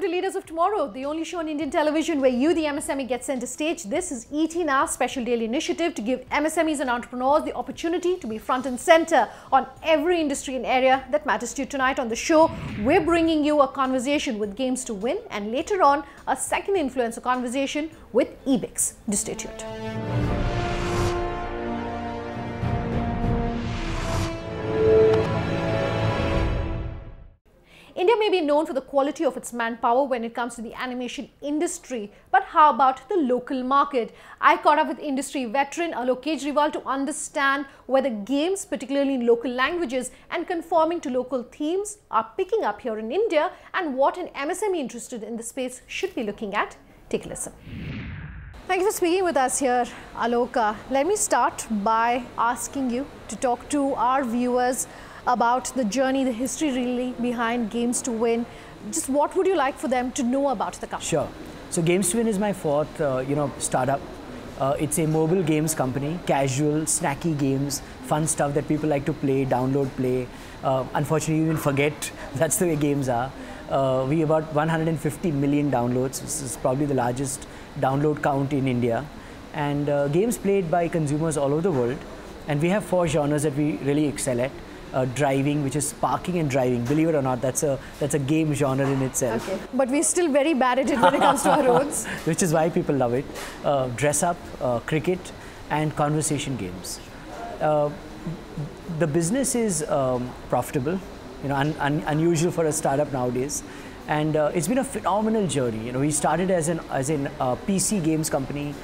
welcome to Leaders of Tomorrow, the only show on Indian television where you, the MSME, get center stage. This is ET Now's special daily initiative to give MSMEs and entrepreneurs the opportunity to be front and center on every industry and area that matters to you. Tonight on the show, we're bringing you a conversation with Games to Win, and later on, a second influencer conversation with Ebix. Just stay tuned. India may be known for the quality of its manpower when it comes to the animation industry, but how about the local market? I caught up with industry veteran Alok Kejriwal to understand whether games, particularly in local languages and conforming to local themes, are picking up here in India and what an MSME interested in the space should be looking at. Take a listen. Thank you for speaking with us here, Alok. Let me start by asking you to talk to our viewers about the journey, the history really behind Games to Win. Just what would you like for them to know about the company? Sure. So Games to Win is my fourth, startup. It's a mobile games company, casual, snacky games, fun stuff that people like to play, download, play. Unfortunately, you even forget that's the way games are. We have about 150 million downloads. This is probably the largest download count in India. And games played by consumers all over the world. And we have 4 genres that we really excel at. Driving, which is parking and driving. Believe it or not, that's a game genre in itself. Okay, but we're still very bad at it when it comes to our roads. Which is why people love it. Dress up, cricket, and conversation games. The business is profitable, unusual for a startup nowadays, and it's been a phenomenal journey. We started as an PC games company.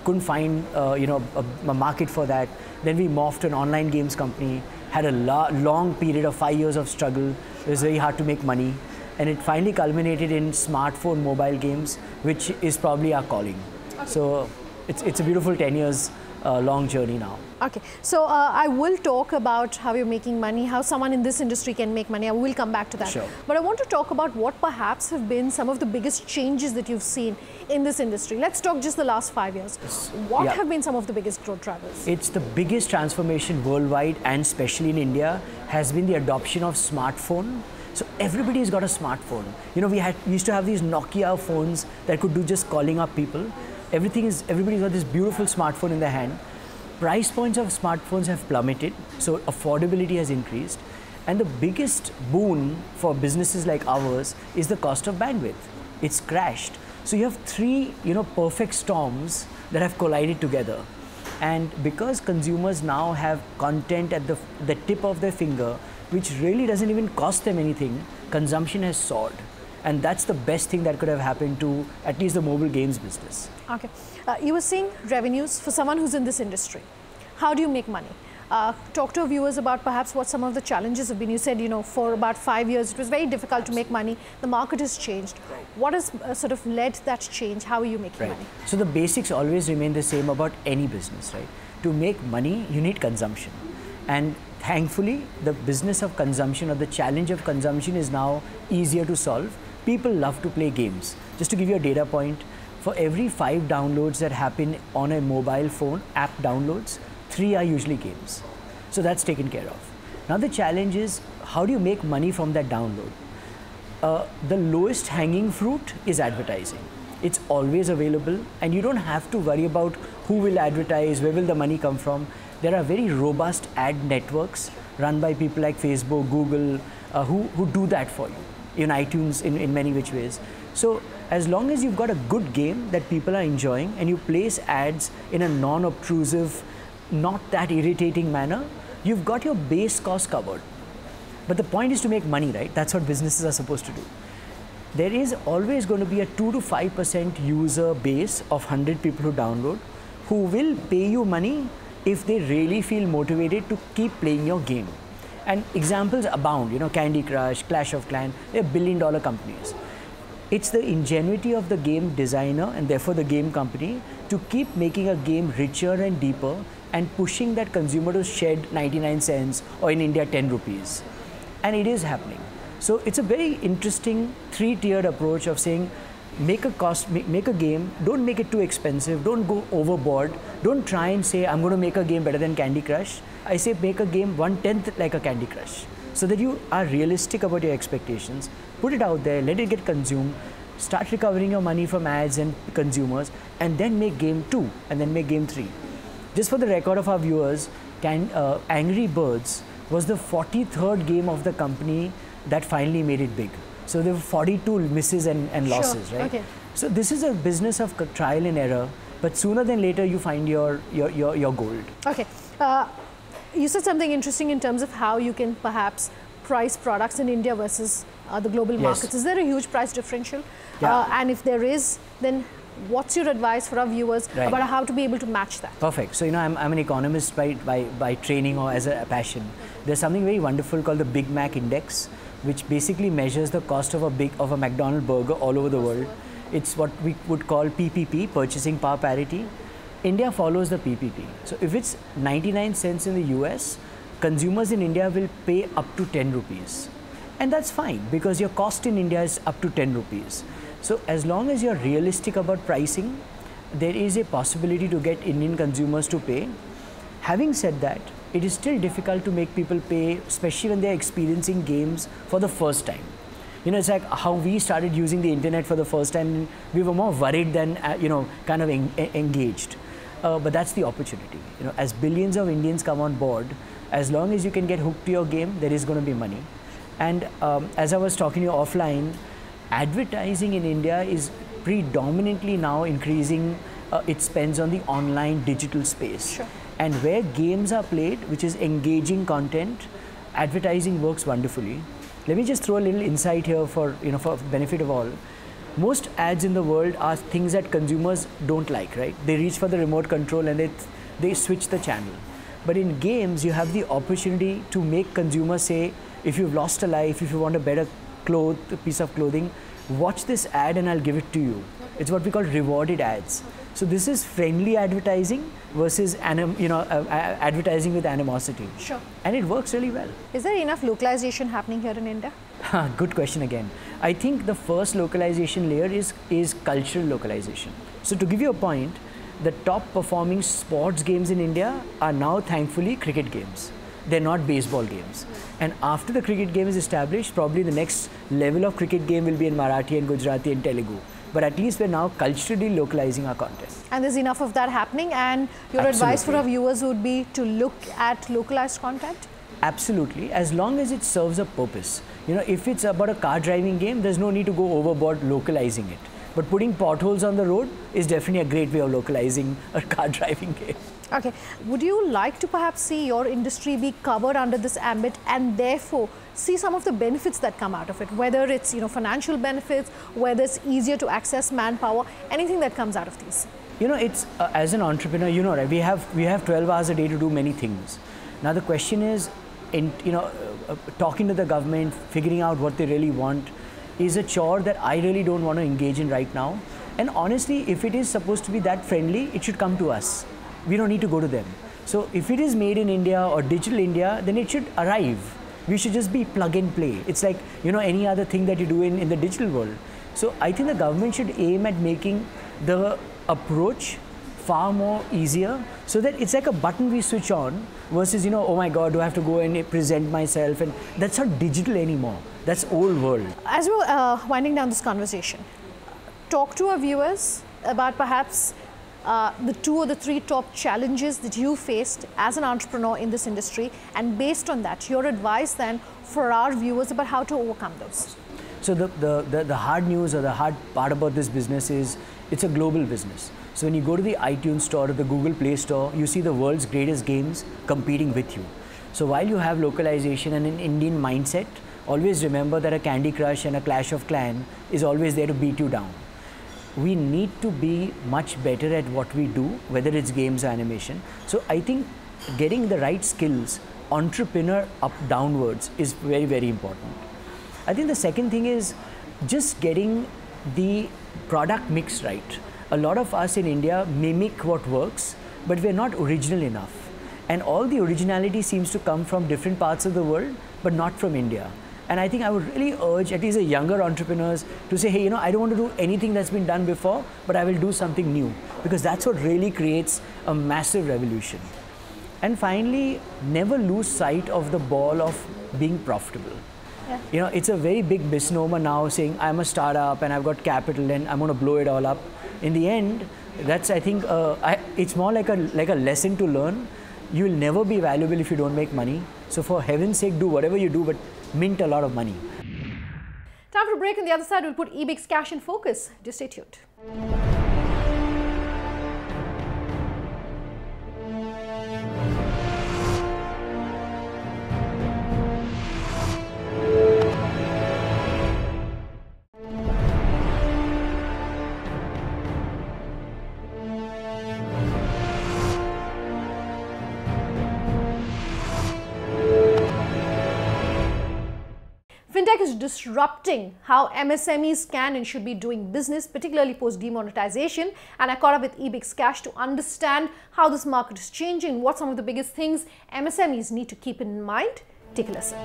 Couldn't find a market for that. Then we morphed to an online games company. Had a long period of 5 years of struggle. It was very hard to make money, and it finally culminated in smartphone mobile games, which is probably our calling. Okay. So it's a beautiful 10 years long journey now. Okay, so I will talk about how you're making money, how someone in this industry can make money. I will come back to that. Sure. But I want to talk about what perhaps have been some of the biggest changes that you've seen in this industry. Let's talk just the last 5 years. What have been some of the biggest growth drivers? It's the biggest transformation worldwide, and especially in India, has been the adoption of smartphone. So everybody's got a smartphone. We used to have these Nokia phones that could do just calling up people. Everybody's got this beautiful smartphone in their hand. Price points of smartphones have plummeted, so affordability has increased. And the biggest boon for businesses like ours is the cost of bandwidth. It's crashed. So you have 3, perfect storms that have collided together. And because consumers now have content at the tip of their finger, which really doesn't even cost them anything, consumption has soared. And that's the best thing that could have happened to at least the mobile games business. Okay. You were seeing revenues for someone who's in this industry. How do you make money? Talk to our viewers about perhaps what some of the challenges have been. You said, for about 5 years, it was very difficult to make money. The market has changed. What has sort of led that change? How are you making money? So the basics always remain the same about any business, right? To make money, you need consumption. And thankfully, the business of consumption or the challenge of consumption is now easier to solve. People love to play games. Just to give you a data point, for every 5 downloads that happen on a mobile phone, app downloads, 3 are usually games. So that's taken care of. Now the challenge is, how do you make money from that download? The lowest hanging fruit is advertising. It's always available, and you don't have to worry about who will advertise, where will the money come from. There are very robust ad networks run by people like Facebook, Google, who do that for you. In iTunes in many which ways. So as long as you've got a good game that people are enjoying and you place ads in a non-obtrusive, not that irritating manner, you've got your base cost covered. But the point is to make money, right? That's what businesses are supposed to do. There is always going to be a 2 to 5% user base of 100 people who download, who will pay you money if they really feel motivated to keep playing your game. And examples abound, Candy Crush, Clash of Clans, they're billion-dollar companies. It's the ingenuity of the game designer and therefore the game company to keep making a game richer and deeper and pushing that consumer to shed 99 cents or in India 10 rupees. And it is happening. So it's a very interesting 3-tiered approach of saying, make a game, don't make it too expensive, don't go overboard, don't try and say, I'm going to make a game better than Candy Crush. I say make a game 1/10 like a Candy Crush, so that you are realistic about your expectations, put it out there, let it get consumed, start recovering your money from ads and consumers, and then make game 2 and then make game 3. Just for the record of our viewers, Angry Birds was the 43rd game of the company that finally made it big. So there were 42 misses and losses, sure. right? Okay. So this is a business of trial and error, but sooner than later you find your gold. Okay. You said something interesting in terms of how you can perhaps price products in India versus the global markets. Is there a huge price differential? Yeah. And if there is, then what's your advice for our viewers about how to be able to match that? Perfect. So, I'm an economist by training or as a passion. There's something very wonderful called the Big Mac Index, which basically measures the cost of a McDonald's burger all over the world. It's what we would call PPP, purchasing power parity. India follows the PPP. So if it's 99 cents in the US, consumers in India will pay up to 10 rupees. And that's fine because your cost in India is up to 10 rupees. So as long as you're realistic about pricing, there is a possibility to get Indian consumers to pay. Having said that, it is still difficult to make people pay, especially when they're experiencing games for the first time. It's like how we started using the internet for the first time. We were more worried than, kind of engaged. But that's the opportunity. As billions of Indians come on board, as long as you can get hooked to your game, there is going to be money. And as I was talking to you offline, advertising in India is predominantly now increasing its spends on the online digital space. Sure. And where games are played, which is engaging content, advertising works wonderfully. Let me just throw a little insight here for benefit of all. Most ads in the world are things that consumers don't like, right? They reach for the remote control and they switch the channel. But in games, you have the opportunity to make consumers say, if you've lost a life, if you want a better piece of clothing, watch this ad and I'll give it to you. It's what we call rewarded ads. So this is friendly advertising versus advertising with animosity. Sure. And it works really well. Is there enough localization happening here in India? Good question again. I think the first localization layer is cultural localization. So to give you a point, the top performing sports games in India are now thankfully cricket games. They're not baseball games. And after the cricket game is established, probably the next level of cricket game will be in Marathi and Gujarati and Telugu. But at least we're now culturally localizing our content. And there's enough of that happening, and your advice for our viewers would be to look at localized content? Absolutely, as long as it serves a purpose. If it's about a car driving game, there's no need to go overboard localizing it. But putting potholes on the road is definitely a great way of localizing a car driving game. Okay. Would you like to perhaps see your industry be covered under this ambit and therefore see some of the benefits that come out of it, whether it's financial benefits, whether it's easier to access manpower, anything that comes out of these? It's as an entrepreneur, right, we have 12 hours a day to do many things. Now the question is, talking to the government, figuring out what they really want is a chore that I really don't want to engage in right now. And honestly, if it is supposed to be that friendly, it should come to us. We don't need to go to them. So if it is made in India or digital India, then it should arrive. We should just be plug and play. It's like, any other thing that you do in the digital world. So I think the government should aim at making the approach far more easier so that it's like a button we switch on versus, oh my God, do I have to go and present myself? And that's not digital anymore. That's old world. As we're winding down this conversation, talk to our viewers about perhaps the 2 or the 3 top challenges that you faced as an entrepreneur in this industry, and based on that, your advice then for our viewers about how to overcome those. So the hard news or the hard part about this business is it's a global business. So when you go to the iTunes store or the Google Play Store, you see the world's greatest games competing with you. So while you have localization and an Indian mindset, always remember that a Candy Crush and a Clash of Clans is always there to beat you down. We need to be much better at what we do, whether it's games or animation. So I think getting the right skills, entrepreneur downwards, is very, very important. I think the second thing is just getting the product mix right. A lot of us in India mimic what works, but we're not original enough. And all the originality seems to come from different parts of the world, but not from India. And I think I would really urge at least the younger entrepreneurs to say, hey, I don't want to do anything that's been done before, but I will do something new, because that's what really creates a massive revolution. And finally, never lose sight of the ball of being profitable. You know, it's a very big misnomer now saying I'm a startup and I've got capital and I'm going to blow it all up. In the end, that's, I think, it's more like a lesson to learn. You will never be valuable if you don't make money. So for heaven's sake, do whatever you do, but mint a lot of money. Time for a break. On the other side, we'll put Ebixcash in focus. Just stay tuned. Fintech is disrupting how MSMEs can and should be doing business, particularly post demonetization. And I caught up with Ebixcash to understand how this market is changing, what some of the biggest things MSMEs need to keep in mind. Take a listen.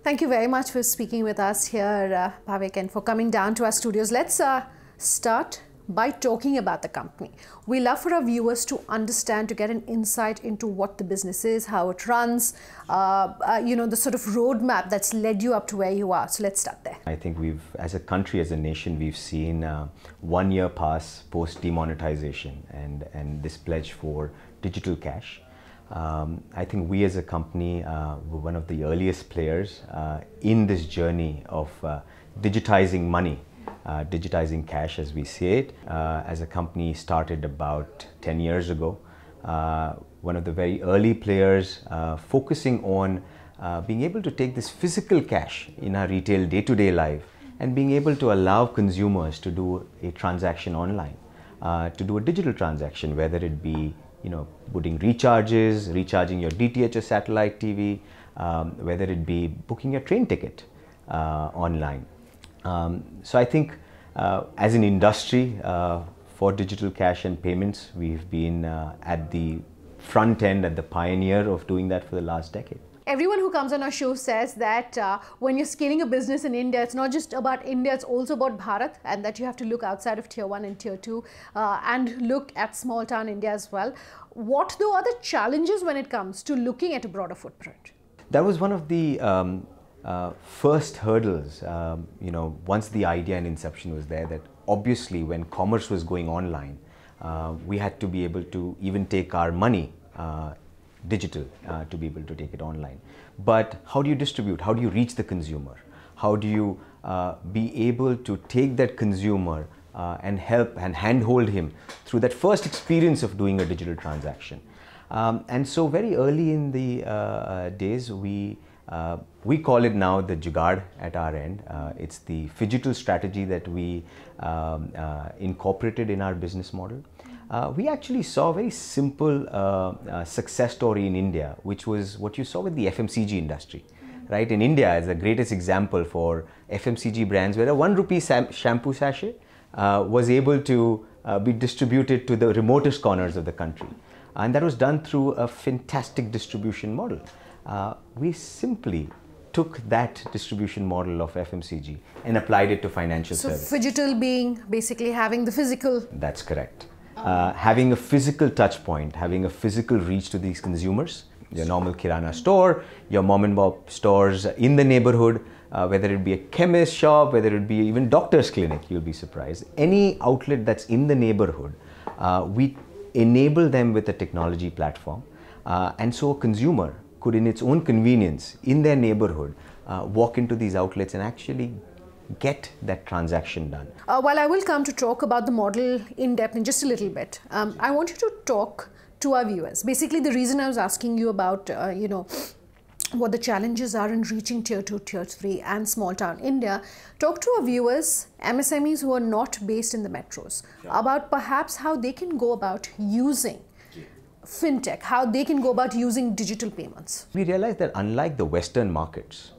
Thank you very much for speaking with us here, Bhavik, and for coming down to our studios. Let's start by talking about the company. We love for our viewers to understand, to get an insight into what the business is, how it runs, you know, the sort of roadmap that's led you up to where you are. So let's start there. I think as a country, as a nation, we've seen 1 year pass post demonetization and this pledge for digital cash. I think we as a company were one of the earliest players in this journey of digitizing money. Digitizing cash, as we say it. As a company started about 10 years ago, one of the very early players focusing on being able to take this physical cash in our retail day-to-day life and being able to allow consumers to do a transaction online, to do a digital transaction, whether it be, you know, putting recharges, recharging your DTH or satellite TV, whether it be booking your train ticket online. So I think as an industry for digital cash and payments, we've been at the front end, at the pioneer of doing that for the last decade. Everyone who comes on our show says that when you're scaling a business in India, it's not just about India, it's also about Bharat, and that you have to look outside of tier 1 and tier 2 and look at small town India as well. What though are the challenges when it comes to looking at a broader footprint? That was one of the first hurdles, you know, once the idea and inception was there, that obviously when commerce was going online, we had to be able to even take our money digital to be able to take it online. But how do you distribute? How do you reach the consumer? How do you be able to take that consumer and help and handhold him through that first experience of doing a digital transaction? And so very early in the days, we call it now the Jugaad at our end. It's the phygital strategy that we incorporated in our business model. We actually saw a very simple success story in India, which was what you saw with the FMCG industry. Right? In India is the greatest example for FMCG brands, where a 1 rupee shampoo sachet was able to be distributed to the remotest corners of the country. And that was done through a fantastic distribution model. We simply took that distribution model of FMCG and applied it to financial services. So phygital being basically having the physical. That's correct. Having a physical touch point, having a physical reach to these consumers. Your normal Kirana store, your mom and pop stores in the neighborhood, whether it be a chemist shop, whether it be even doctor's clinic, you'll be surprised. Any outlet that's in the neighborhood, we enable them with a technology platform. And so a consumer could, in its own convenience, in their neighborhood, walk into these outlets and actually get that transaction done. While I will come to talk about the model in depth in just a little bit, I want you to talk to our viewers. Basically, the reason I was asking you about, you know, what the challenges are in reaching tier 2, tier 3 and small town India, talk to our viewers, MSMEs who are not based in the metros, about perhaps how they can go about using fintech, how they can go about using digital payments. We realized that unlike the Western markets,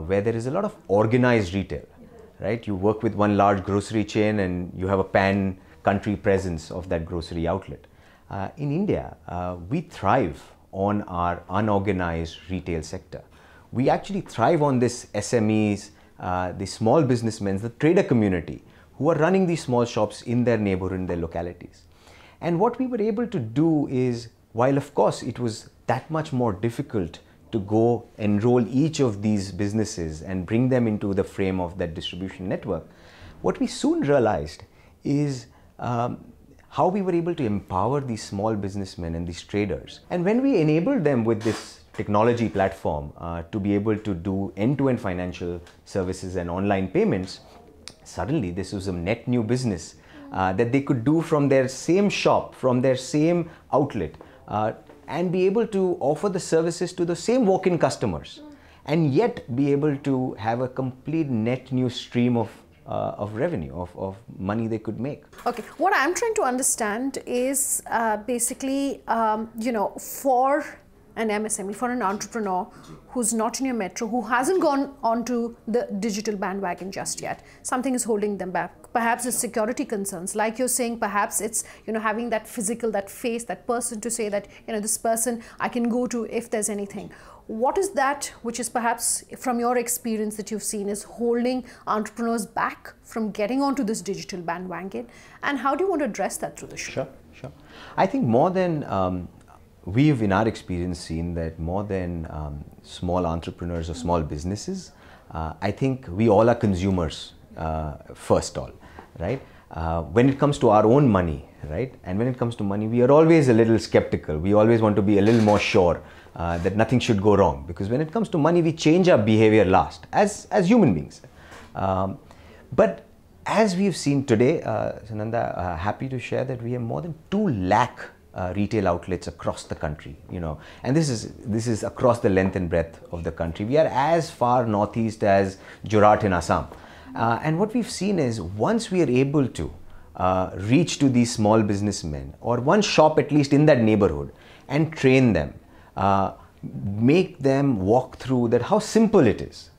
where there is a lot of organized retail, right? You work with one large grocery chain and you have a pan-country presence of that grocery outlet. In India, we thrive on our unorganized retail sector. We actually thrive on this SMEs, the small businessmen, the trader community who are running these small shops in their neighborhood, in their localities. And what we were able to do is, while of course it was that much more difficult to go enroll each of these businesses and bring them into the frame of that distribution network, what we soon realized is how we were able to empower these small businessmen and these traders. And when we enabled them with this technology platform to be able to do end-to-end financial services and online payments, suddenly this was a net new business that they could do from their same shop, from their same outlet, and be able to offer the services to the same walk-in customers, and yet be able to have a complete net new stream of revenue, of money they could make. Okay, what I'm trying to understand is basically, for an MSME, for an entrepreneur who's not in your metro, who hasn't gone onto the digital bandwagon just yet, something is holding them back. Perhaps it's security concerns, like you're saying. Perhaps it's having that physical, that face, that person to say that this person I can go to if there's anything. What is that which is perhaps from your experience that you've seen is holding entrepreneurs back from getting onto this digital bandwagon, and how do you want to address that through the show? Sure. I think more than we've in our experience seen that more than small entrepreneurs or small businesses, I think we all are consumers first all, right? When it comes to our own money, right? And when it comes to money, we are always a little skeptical. We always want to be a little more sure that nothing should go wrong, because when it comes to money, we change our behavior last as human beings. But as we've seen today, Sananda, happy to share that we have more than 2 lakh retail outlets across the country, and this is across the length and breadth of the country. We are as far northeast as Jorat in Assam. And what we've seen is, once we are able to reach to these small businessmen, or one shop at least in that neighborhood, and train them, make them walk through that, how simple it is,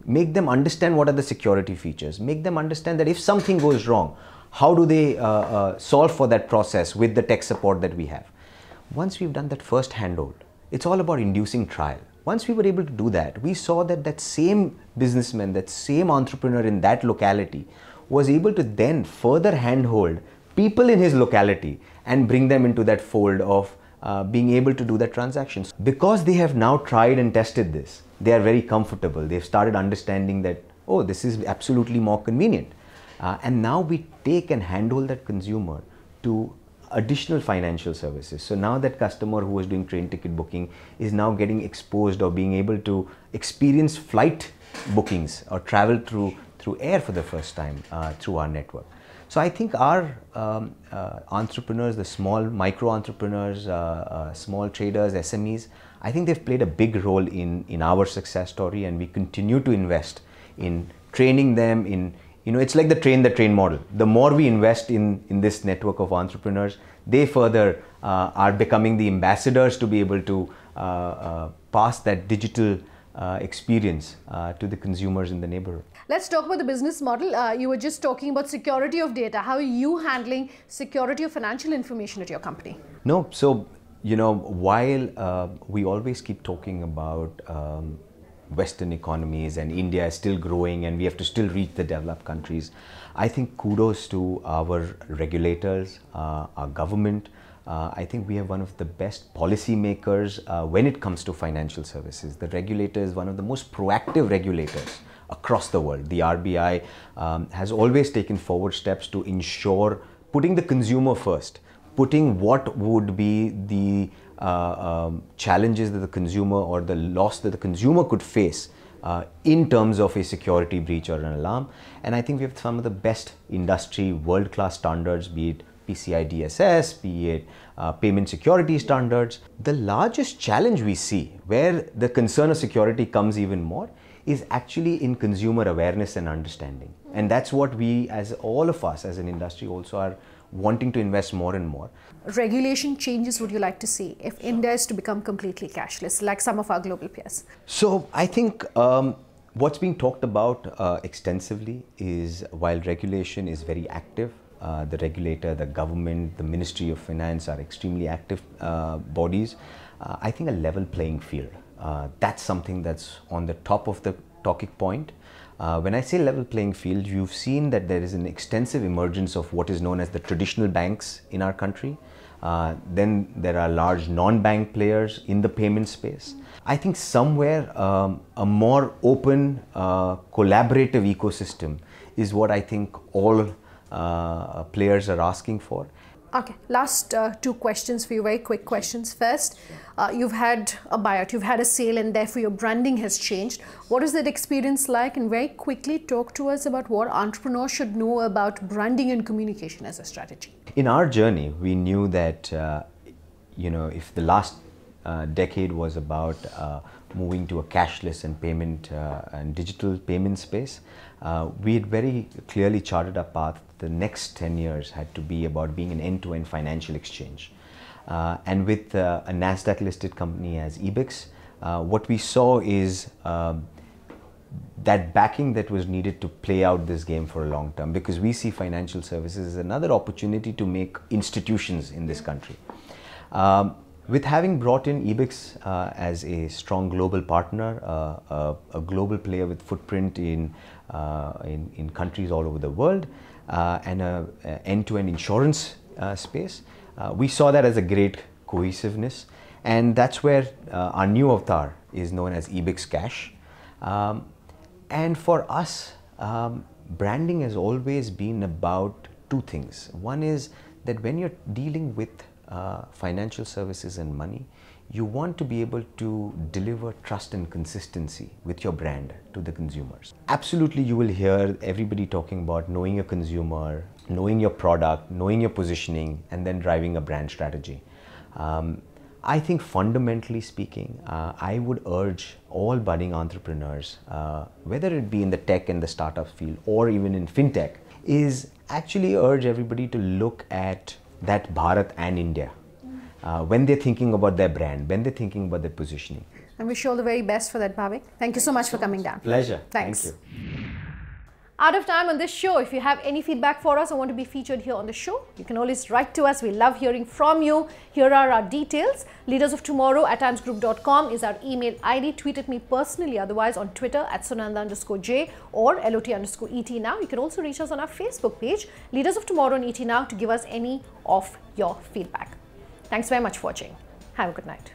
make them understand what are the security features, make them understand that if something goes wrong, how do they solve for that process with the tech support that we have. Once we've done that first handhold, it's all about inducing trial. Once we were able to do that, we saw that that same businessman, that same entrepreneur in that locality was able to then further handhold people in his locality and bring them into that fold of being able to do that transactions. Because they have now tried and tested this, they are very comfortable. They've started understanding that, oh, this is absolutely more convenient. And now we take and handhold that consumer to additional financial services. So now that customer who was doing train ticket booking is now getting exposed or being able to experience flight bookings or travel through air for the first time through our network. So I think our entrepreneurs, the small micro entrepreneurs, small traders, SMEs, I think they've played a big role in our success story, and we continue to invest in training them in, it's like the train model. The more we invest in this network of entrepreneurs, they further are becoming the ambassadors to be able to pass that digital experience to the consumers in the neighborhood. Let's talk about the business model. You were just talking about security of data. How are you handling security of financial information at your company? No, so, while we always keep talking about Western economies and India is still growing and we have to still reach the developed countries, I think kudos to our regulators, our government. I think we have one of the best policy makers when it comes to financial services. The regulator is one of the most proactive regulators across the world. The RBI has always taken forward steps to ensure putting the consumer first, putting what would be the challenges that the consumer or the loss that the consumer could face in terms of a security breach or an alarm. And I think we have some of the best industry world-class standards, be it PCI DSS, be it payment security standards. The largest challenge we see, where the concern of security comes even more, is actually in consumer awareness and understanding. And that's what we, as all of us as an industry, also are wanting to invest more and more. Regulation changes would you like to see if India is to become completely cashless, like some of our global peers? So I think what's being talked about extensively is, while regulation is very active, the regulator, the government, the Ministry of Finance are extremely active bodies. I think a level playing field, that's something that's on the top of the talking point. When I say level playing field, you've seen that there is an extensive emergence of what is known as the traditional banks in our country. Then there are large non-bank players in the payment space. I think somewhere a more open, collaborative ecosystem is what I think all players are asking for. Okay, last two questions for you, very quick questions. First, you've had a buyout, you've had a sale, and therefore your branding has changed. What is that experience like? And very quickly talk to us about what entrepreneurs should know about branding and communication as a strategy. In our journey, we knew that if the last decade was about moving to a cashless and payment and digital payment space, we had very clearly charted a path. The next 10 years had to be about being an end-to-end financial exchange. And with a NASDAQ listed company as Ebix, what we saw is that backing that was needed to play out this game for a long term, because we see financial services as another opportunity to make institutions in this country. With having brought in Ebix as a strong global partner, a global player with footprint in countries all over the world, and an end-to-end insurance space, we saw that as a great cohesiveness, and that's where our new avatar is known as Ebixcash. And for us, branding has always been about two things. One is that when you're dealing with financial services and money, you want to be able to deliver trust and consistency with your brand to the consumers. Absolutely, you will hear everybody talking about knowing your consumer, knowing your product, knowing your positioning, and then driving a brand strategy. I think fundamentally speaking, I would urge all budding entrepreneurs, whether it be in the tech and the startup field or even in fintech, is actually urge everybody to look at that Bharat and India when they're thinking about their brand, when they're thinking about their positioning. I wish you all the very best for that, Bhavik. Thank you so much for coming down. Pleasure. Thanks. Thank you. Out of time on this show. If you have any feedback for us or want to be featured here on the show, you can always write to us. We love hearing from you. Here are our details. leadersoftomorrow@timesgroup.com is our email ID. Tweet at me personally, otherwise on Twitter @Sunanda_J or LOT_ET now. You can also reach us on our Facebook page, Leaders of Tomorrow and ET Now, to give us any of your feedback. Thanks very much for watching. Have a good night.